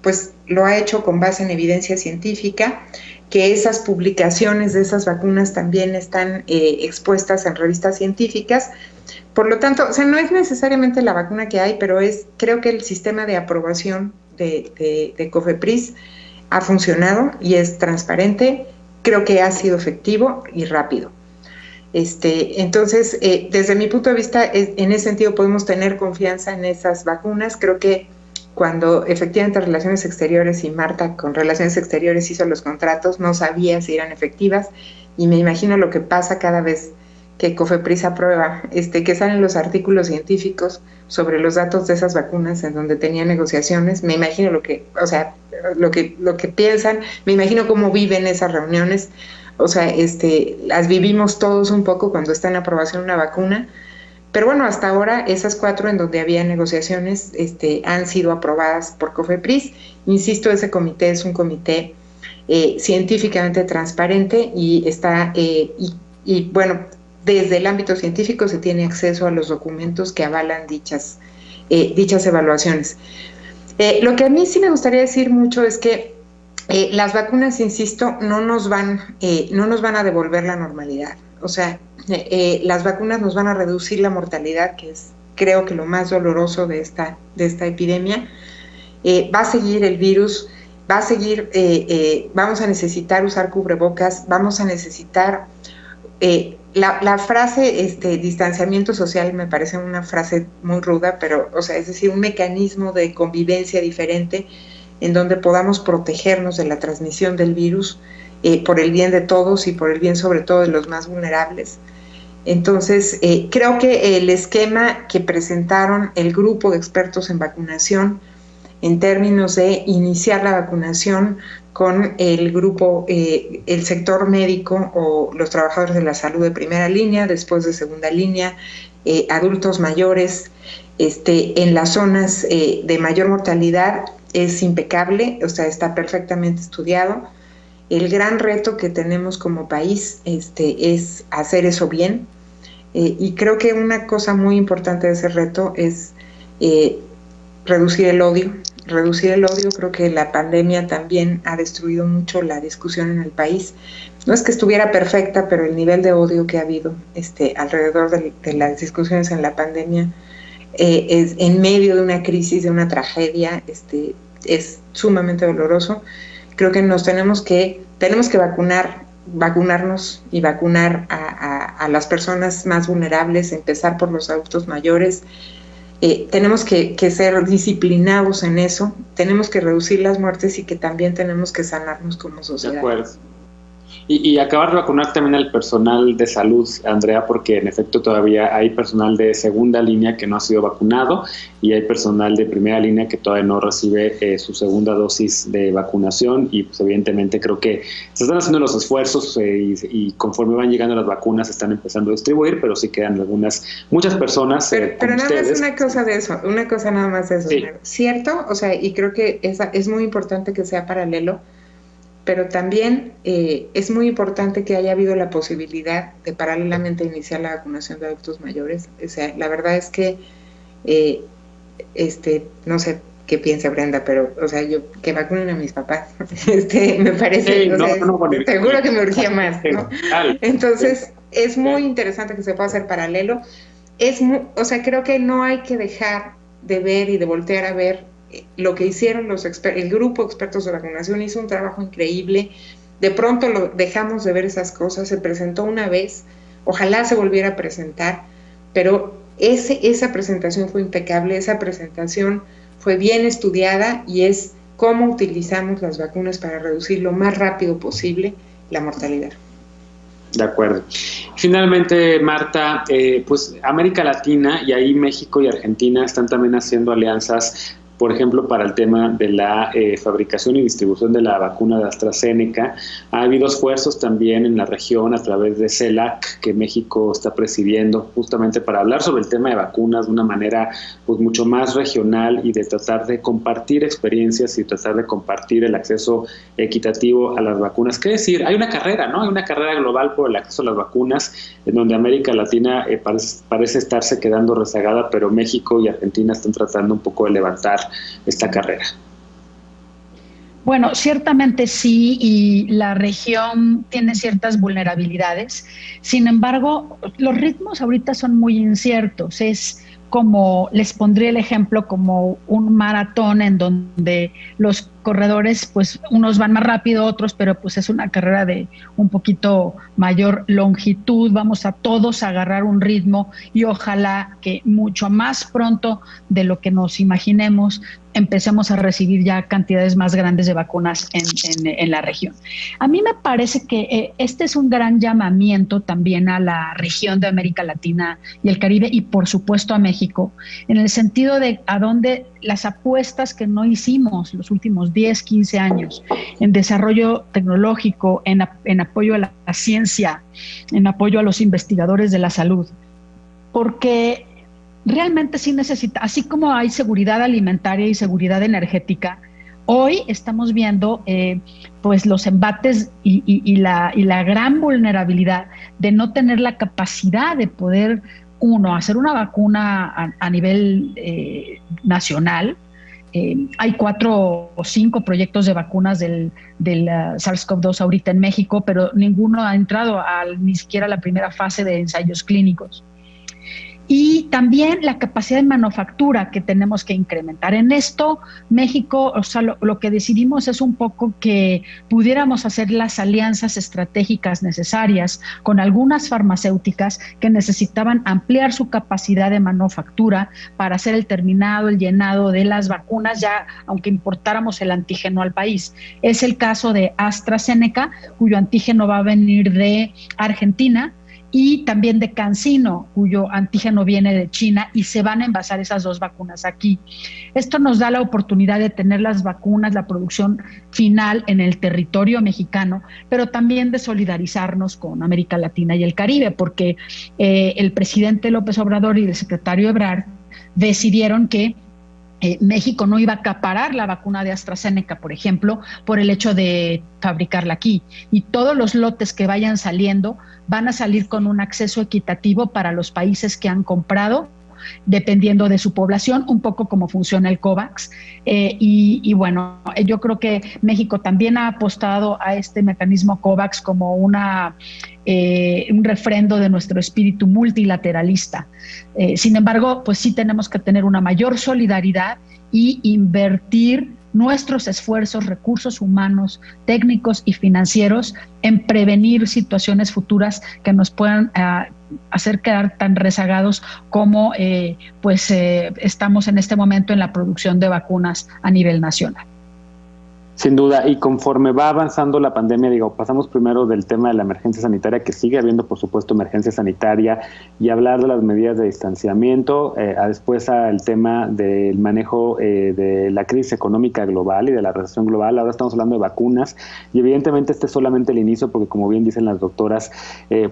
pues lo ha hecho con base en evidencia científica, que esas publicaciones de esas vacunas también están expuestas en revistas científicas. Por lo tanto, o sea, no es necesariamente la vacuna que hay, pero creo que el sistema de aprobación de COFEPRIS ha funcionado y es transparente, creo que ha sido efectivo y rápido. Entonces, desde mi punto de vista, en ese sentido podemos tener confianza en esas vacunas. Creo que cuando efectivamente Relaciones Exteriores y Marta con Relaciones Exteriores hizo los contratos, no sabía si eran efectivas, y me imagino lo que pasa cada vez que COFEPRIS aprueba, que salen los artículos científicos sobre los datos de esas vacunas en donde tenía negociaciones. Me imagino lo que piensan, me imagino cómo viven esas reuniones. O sea, las vivimos todos un poco cuando está en aprobación una vacuna, pero bueno, hasta ahora esas 4 en donde había negociaciones han sido aprobadas por COFEPRIS. Insisto, ese comité es un comité científicamente transparente y está, y bueno, desde el ámbito científico se tiene acceso a los documentos que avalan dichas evaluaciones. Lo que a mí sí me gustaría decir mucho es que las vacunas, insisto, no nos van a devolver la normalidad. O sea, las vacunas nos van a reducir la mortalidad, que es, creo que, lo más doloroso de esta epidemia. Va a seguir el virus, va a seguir, vamos a necesitar usar cubrebocas, vamos a necesitar... La frase distanciamiento social me parece una frase muy ruda, pero, o sea, es decir, un mecanismo de convivencia diferente en donde podamos protegernos de la transmisión del virus por el bien de todos y por el bien sobre todo de los más vulnerables. Entonces, creo que el esquema que presentaron el grupo de expertos en vacunación en términos de iniciar la vacunación con el grupo, el sector médico o los trabajadores de la salud de primera línea, después de segunda línea, adultos mayores, en las zonas de mayor mortalidad, es impecable, o sea, está perfectamente estudiado. El gran reto que tenemos como país es hacer eso bien, y creo que una cosa muy importante de ese reto es reducir el odio. Creo que la pandemia también ha destruido mucho la discusión en el país. No es que estuviera perfecta, pero el nivel de odio que ha habido alrededor de las discusiones en la pandemia, es en medio de una crisis, de una tragedia, es sumamente doloroso. Creo que tenemos que vacunarnos y vacunar a las personas más vulnerables, empezar por los adultos mayores. Tenemos que ser disciplinados en eso, tenemos que reducir las muertes y que también tenemos que sanarnos como sociedad. De acuerdo. Y acabar de vacunar también al personal de salud, Andrea, porque en efecto todavía hay personal de segunda línea que no ha sido vacunado y hay personal de primera línea que todavía no recibe su segunda dosis de vacunación, y pues evidentemente creo que se están haciendo los esfuerzos y conforme van llegando las vacunas se están empezando a distribuir, pero sí quedan muchas personas. Pero nada más una cosa nada más de eso, sí. ¿Cierto? O sea, y creo que es muy importante que sea paralelo, pero también es muy importante que haya habido la posibilidad de paralelamente iniciar la vacunación de adultos mayores. O sea, la verdad es que, no sé qué piensa Brenda, pero, o sea, que vacunen a mis papás, me parece, seguro que me urgía más, ¿no? Entonces, es muy interesante que se pueda hacer paralelo. O sea, creo que no hay que dejar de ver y de voltear a ver lo que hicieron el grupo de expertos de vacunación. Hizo un trabajo increíble. De pronto dejamos de ver esas cosas. Se presentó una vez, ojalá se volviera a presentar, pero esa presentación fue impecable, esa presentación fue bien estudiada, y es cómo utilizamos las vacunas para reducir lo más rápido posible la mortalidad. De acuerdo. Finalmente, Marta, pues América Latina y ahí México y Argentina están también haciendo alianzas por ejemplo, para el tema de la fabricación y distribución de la vacuna de AstraZeneca. Ha habido esfuerzos también en la región a través de CELAC, que México está presidiendo, justamente para hablar sobre el tema de vacunas de una manera pues mucho más regional y de tratar de compartir experiencias y tratar de compartir el acceso equitativo a las vacunas. ¿Qué decir? Hay una carrera, ¿no? Hay una carrera global por el acceso a las vacunas, en donde América Latina parece estarse quedando rezagada, pero México y Argentina están tratando un poco de levantar esta carrera. Bueno, ciertamente sí, y la región tiene ciertas vulnerabilidades. Sin embargo, los ritmos ahorita son muy inciertos. Es como, les pondría el ejemplo, como un maratón en donde los corredores, pues unos van más rápido, otros, pero pues es una carrera de un poquito mayor longitud. Vamos a todos a agarrar un ritmo y ojalá que mucho más pronto de lo que nos imaginemos empecemos a recibir ya cantidades más grandes de vacunas en la región. A mí me parece que este es un gran llamamiento también a la región de América Latina y el Caribe y por supuesto a México, en el sentido de a dónde las apuestas que no hicimos los últimos 10, 15 años en desarrollo tecnológico, en apoyo a la ciencia, en apoyo a los investigadores de la salud, porque realmente sí necesita, así como hay seguridad alimentaria y seguridad energética, hoy estamos viendo pues los embates y la gran vulnerabilidad de no tener la capacidad de poder, uno, hacer una vacuna a nivel nacional. Hay 4 o 5 proyectos de vacunas del SARS-CoV-2 ahorita en México, pero ninguno ha entrado ni siquiera a la primera fase de ensayos clínicos. Y también la capacidad de manufactura que tenemos que incrementar. En esto, México, o sea, lo que decidimos es un poco que pudiéramos hacer las alianzas estratégicas necesarias con algunas farmacéuticas que necesitaban ampliar su capacidad de manufactura para hacer el terminado, el llenado de las vacunas, ya aunque importáramos el antígeno al país. Es el caso de AstraZeneca, cuyo antígeno va a venir de Argentina, y también de CanSino, cuyo antígeno viene de China, y se van a envasar esas 2 vacunas aquí. Esto nos da la oportunidad de tener las vacunas, la producción final en el territorio mexicano, pero también de solidarizarnos con América Latina y el Caribe, porque el presidente López Obrador y el secretario Ebrard decidieron que México no iba a acaparar la vacuna de AstraZeneca, por ejemplo, por el hecho de fabricarla aquí. Y todos los lotes que vayan saliendo van a salir con un acceso equitativo para los países que han comprado, dependiendo de su población, un poco como funciona el COVAX. Y bueno, yo creo que México también ha apostado a este mecanismo COVAX como un refrendo de nuestro espíritu multilateralista. Sin embargo, pues sí tenemos que tener una mayor solidaridad y invertir nuestros esfuerzos, recursos humanos, técnicos y financieros en prevenir situaciones futuras que nos puedan hacer quedar tan rezagados como estamos en este momento en la producción de vacunas a nivel nacional. Sin duda, y conforme va avanzando la pandemia, pasamos primero del tema de la emergencia sanitaria, que sigue habiendo, por supuesto, emergencia sanitaria, y hablar de las medidas de distanciamiento, después al tema del manejo de la crisis económica global y de la recesión global. Ahora estamos hablando de vacunas, y evidentemente este es solamente el inicio, porque como bien dicen las doctoras,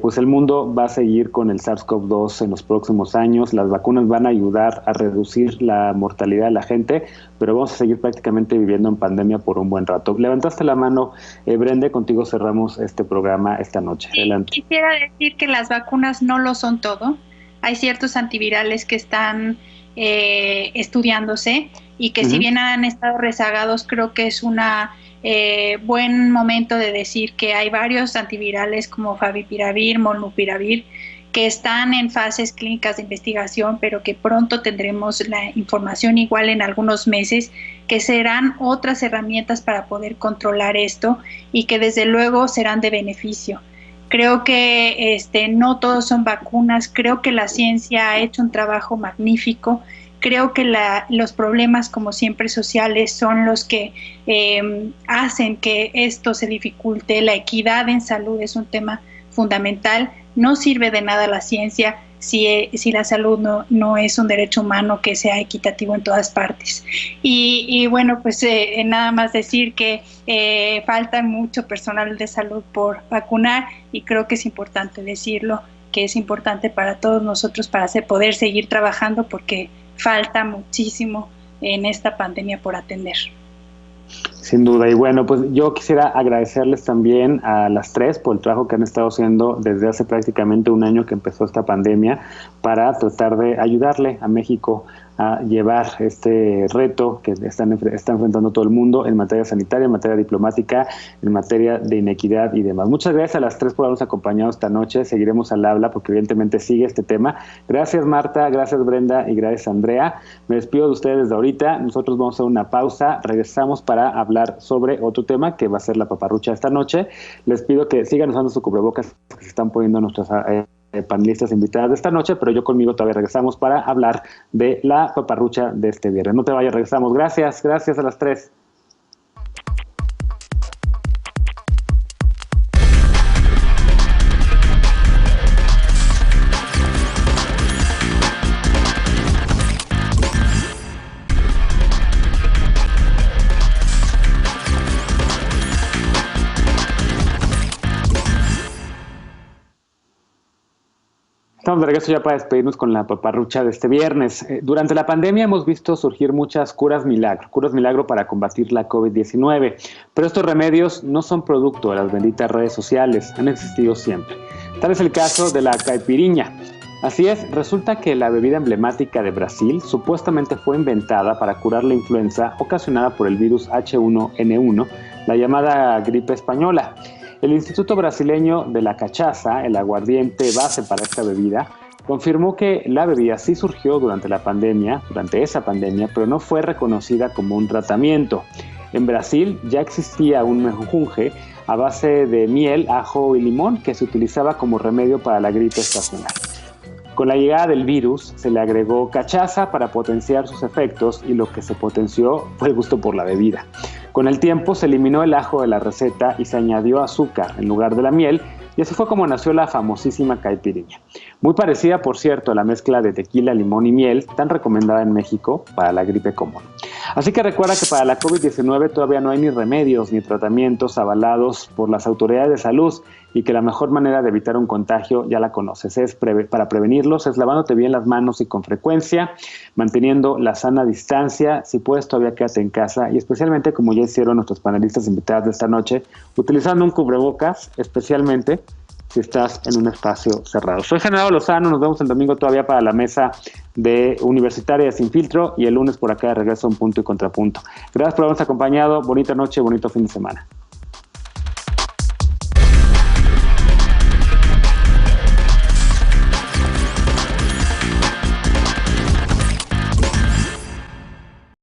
pues el mundo va a seguir con el SARS-CoV-2 en los próximos años. Las vacunas van a ayudar a reducir la mortalidad de la gente, pero vamos a seguir prácticamente viviendo en pandemia por un buen rato. Levantaste la mano, Brenda, contigo cerramos este programa esta noche. Adelante. Quisiera decir que las vacunas no lo son todo. Hay ciertos antivirales que están estudiándose y que si bien han estado rezagados, creo que es una buen momento de decir que hay varios antivirales como Favipiravir, Molnupiravir, que están en fases clínicas de investigación, pero que pronto tendremos la información, igual en algunos meses, que serán otras herramientas para poder controlar esto y que desde luego serán de beneficio. Creo que no todos son vacunas, creo que la ciencia ha hecho un trabajo magnífico, creo que los problemas, como siempre, sociales son los que hacen que esto se dificulte. La equidad en salud es un tema fundamental. No sirve de nada la ciencia si la salud no es un derecho humano que sea equitativo en todas partes. Y bueno, pues nada más decir que falta mucho personal de salud por vacunar, y creo que es importante decirlo, que es importante para todos nosotros para poder seguir trabajando, porque falta muchísimo en esta pandemia por atender. Sin duda, y bueno, pues yo quisiera agradecerles también a las tres por el trabajo que han estado haciendo desde hace prácticamente un año que empezó esta pandemia para tratar de ayudarle a México a llevar este reto que está enfrentando todo el mundo en materia sanitaria, en materia diplomática, en materia de inequidad y demás. Muchas gracias a las tres por habernos acompañado esta noche. Seguiremos al habla porque evidentemente sigue este tema. Gracias Marta, gracias Brenda y gracias Andrea. Me despido de ustedes desde ahorita. Nosotros vamos a hacer una pausa. Regresamos para hablar sobre otro tema que va a ser la paparrucha esta noche. Les pido que sigan usando su cubrebocas que se están poniendo nuestras panelistas invitadas de esta noche, pero yo conmigo todavía regresamos para hablar de la paparrucha de este viernes. No te vayas, regresamos. Gracias a las tres. Estamos de regreso ya para despedirnos con la paparrucha de este viernes. Durante la pandemia hemos visto surgir muchas curas milagro para combatir la COVID-19, pero estos remedios no son producto de las benditas redes sociales, han existido siempre. Tal es el caso de la caipirinha. Así es, resulta que la bebida emblemática de Brasil supuestamente fue inventada para curar la influenza ocasionada por el virus H1N1, la llamada gripe española. El Instituto Brasileño de la Cachaza, el aguardiente base para esta bebida, confirmó que la bebida sí surgió durante esa pandemia, pero no fue reconocida como un tratamiento. En Brasil ya existía un menjunje a base de miel, ajo y limón que se utilizaba como remedio para la gripe estacional. Con la llegada del virus se le agregó cachaza para potenciar sus efectos y lo que se potenció fue el gusto por la bebida. Con el tiempo se eliminó el ajo de la receta y se añadió azúcar en lugar de la miel, y así fue como nació la famosísima caipirinha. Muy parecida, por cierto, a la mezcla de tequila, limón y miel, tan recomendada en México para la gripe común. Así que recuerda que para la COVID-19 todavía no hay ni remedios ni tratamientos avalados por las autoridades de salud, y que la mejor manera de evitar un contagio ya la conoces, para prevenirlos es lavándote bien las manos y con frecuencia, manteniendo la sana distancia, si puedes todavía quédate en casa, y especialmente como ya hicieron nuestros panelistas invitados de esta noche, utilizando un cubrebocas, especialmente si estás en un espacio cerrado. Soy Genaro Lozano, nos vemos el domingo todavía para la mesa de Universitaria Sin Filtro, y el lunes por acá de regreso a Un Punto y Contrapunto. Gracias por habernos acompañado, bonita noche, bonito fin de semana.